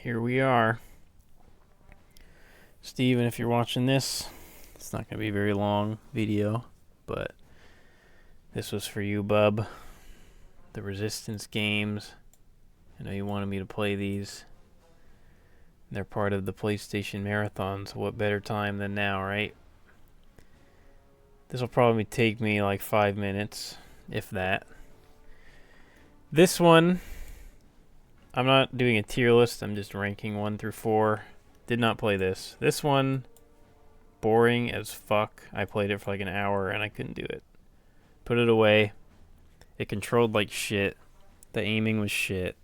here we are. Steven, if you're watching this, it's not going to be a very long video, but this was for you, bub. The Resistance games. I know you wanted me to play these. They're part of the PlayStation Marathon, so what better time than now, right? This will probably take me like 5 minutes, if that. This one, I'm not doing a tier list, I'm just ranking 1 through 4. Did not play this. This one, boring as fuck. I played it for like an hour and I couldn't do it. Put it away. It controlled like shit. The aiming was shit.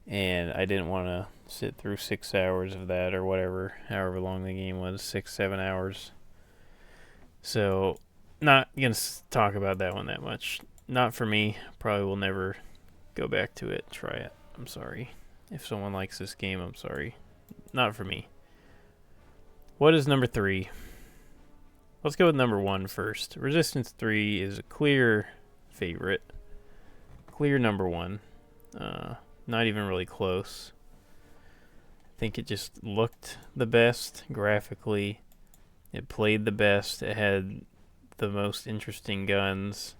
And I didn't want to sit through 6 hours of that or whatever, however long the game was, 6-7 hours. So, not gonna talk about that one that much. Not for me. Probably will never go back to it, try it. I'm sorry. If someone likes this game, I'm sorry. Not for me. What is number 3? Let's go with number 1 first. Resistance 3 is a clear favorite. Clear number 1. Not even really close. I think it just looked the best graphically. It played the best. It had the most interesting guns.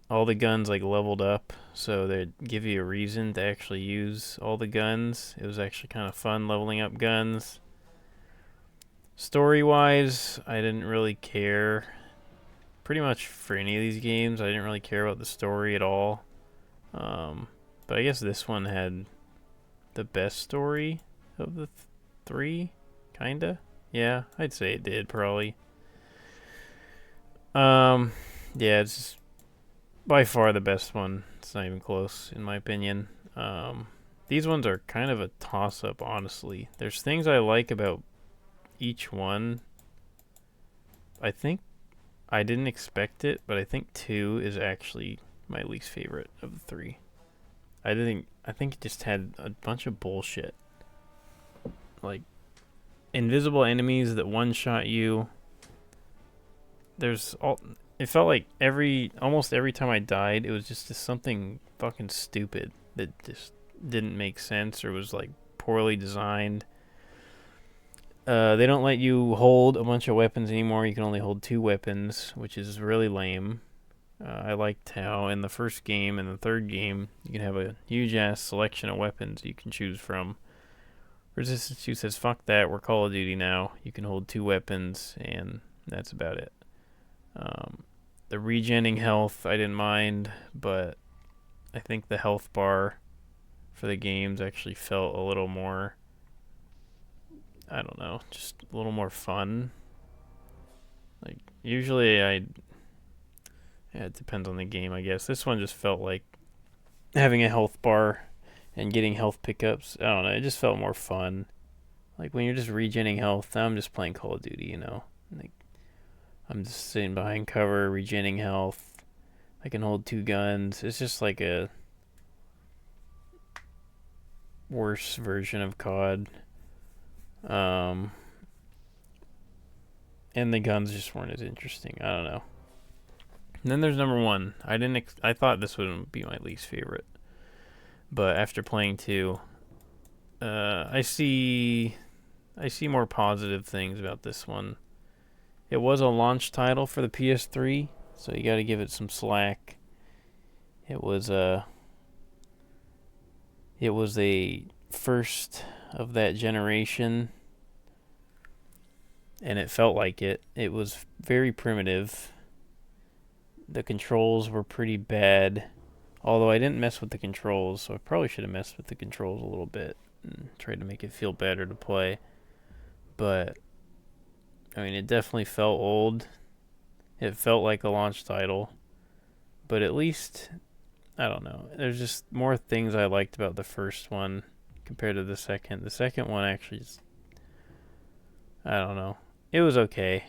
All the guns like leveled up, so they'd give you a reason to actually use all the guns. It was actually kind of fun leveling up guns. Story-wise, I didn't really care. Pretty much for any of these games, I didn't really care about the story at all. But I guess this one had the best story of the 3, kinda. Yeah, I'd say it did, probably. Yeah, it's by far the best one. It's not even close, in my opinion. These ones are kind of a toss-up, honestly. There's things I like about each one. I think I didn't expect it, but I think 2 is actually my least favorite of the 3. I think it just had a bunch of bullshit. Like invisible enemies that one-shot you. It felt like almost every time I died, it was just something fucking stupid that just didn't make sense or was like poorly designed. They don't let you hold a bunch of weapons anymore. You can only hold 2 weapons, which is really lame. I liked how in the first game and the third game, you can have a huge-ass selection of weapons you can choose from. Resistance 2 says, fuck that, we're Call of Duty now. You can hold 2 weapons, and that's about it. The regenning health, I didn't mind, but I think the health bar for the games actually felt a little more, I don't know, just a little more fun. Like, usually yeah, it depends on the game, I guess. This one just felt like having a health bar and getting health pickups. I don't know, it just felt more fun. Like, when you're just regenning health, I'm just playing Call of Duty, you know? Like, I'm just sitting behind cover, regenning health. I can hold 2 guns. It's just like a worse version of COD. And the guns just weren't as interesting. I don't know. And then there's number 1. I thought this would be my least favorite, but after playing 2, I see more positive things about this one. It was a launch title for the PS3, so you got to give it some slack. It was a first of that generation, and it felt like it. It was very primitive. The controls were pretty bad, although I didn't mess with the controls, so I probably should have messed with the controls a little bit and tried to make it feel better to play. But I mean, it definitely felt old. It felt like a launch title, but at least, I don't know, there's just more things I liked about the first one compared to the second. The second one actually just, I don't know, it was okay.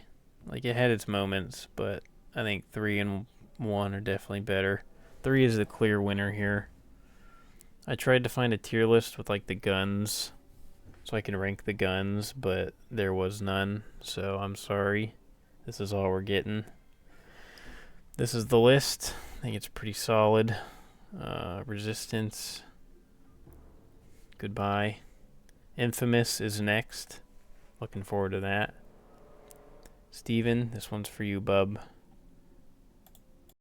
Like, it had its moments, but I think 3 and 1 are definitely better. 3 is the clear winner here. I tried to find a tier list with like the guns so I can rank the guns, but there was none, so I'm sorry. This is all we're getting. This is the list. I think it's pretty solid. Resistance. Goodbye. Infamous is next. Looking forward to that. Steven, this one's for you, bub.